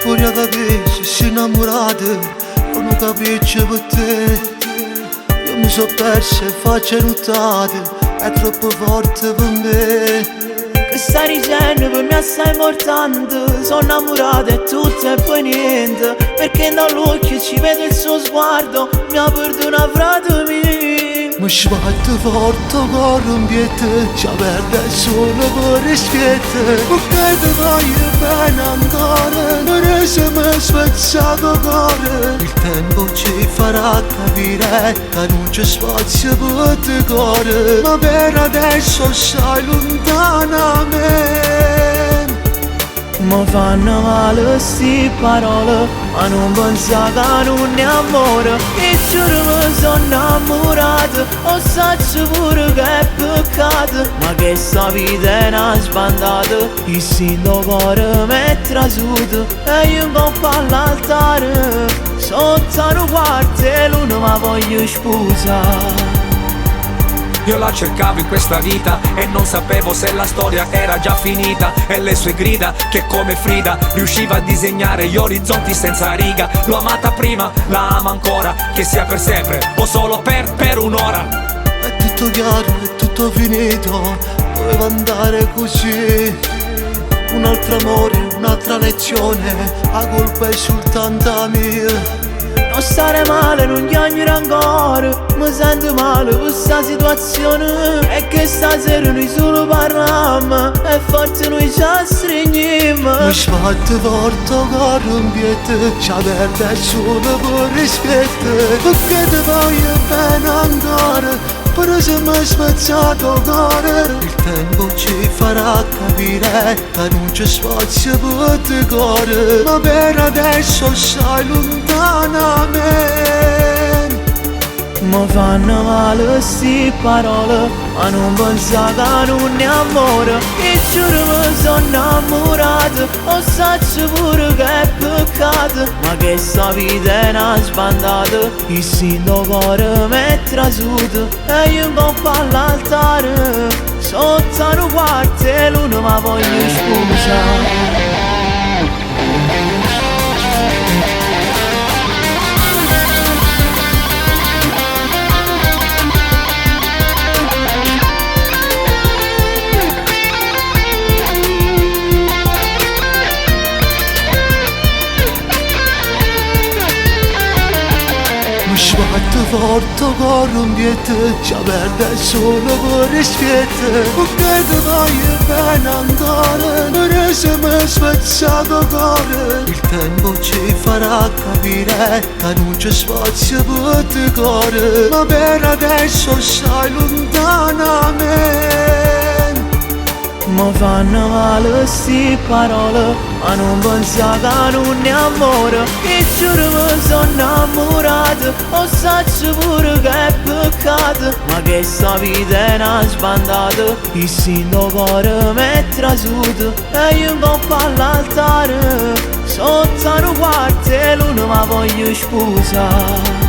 fuori a capire se sei innamorata o non capisci per te. Io mi so persa e faccio nottate, è troppo forte per me. Che stai dicendo per me assai importante? Sono innamorata e tutto e poi niente, perché dall'occhio ci vedo il suo sguardo, mi ha perdonato frate mio. Mi sbatte forte coro in piede, ci perde solo per rispetto. Perché ti voglio bene ancora, non se mi spezzato cuore. Il tempo ci farà capire che non c'è spazio per te cuore, ma per adesso sei lontana da me. Mi fanno male sti parole, ma non pensa che non è amore. E giuro mi sono innamorato, o saccio pure che è peccato, ma che sta vita è una sbandata. Il sinto cuore mi è trasuto e io coppo all'altare. Sotto una parte e l'uno ma voglio sposare. Io la cercavo in questa vita e non sapevo se la storia era già finita. E le sue grida, che come Frida riusciva a disegnare gli orizzonti senza riga. L'ho amata prima, la amo ancora, che sia per sempre o solo per un'ora. È tutto chiaro, è tutto finito, doveva andare così. Un altro amore, un'altra lezione, la colpa è soltanto mia. Non stare male, non chiagnere ancora, mi sento male per questa situazione. E che stasera noi solo parliamo e forse noi ci stringiamo. Mi sbatte forte coro in piede, ci perde solo per rispetto. Perché ti voglio bene ancora, però se mi hai spezzato cuore. Il tempo ci farà capire che non c'è spazio per te cuore, ma per adesso sei lontana da me. Mi fanno male sti parole, ma non pensa che non è amore. E giuro mi sono innamorato, o saccio pure che è peccato, ma che sta vita è una sbandata. Il sinto cuore mi è trasuto e io coppo all'altare. Sotto una parte e l'uno ma voglio sposare. Mi sbatte forte coro in piede, ci perde solo per rispetto. Perché ti voglio bene ancora, non se mi hai spezzato cuore. Il tempo ci farà capire che non c'è spazio per te cuore, ma per adesso sei lontana da me. Mi fanno male sti parole, ma non pensa che non è amore. E giuro mi sono innamorato, o saccio pure che è peccato, ma che sta vita è una sbandata. Il sinto cuore mi è trasuto e io coppo all'altare. Sotto una parte e l'uno ma voglio sposare.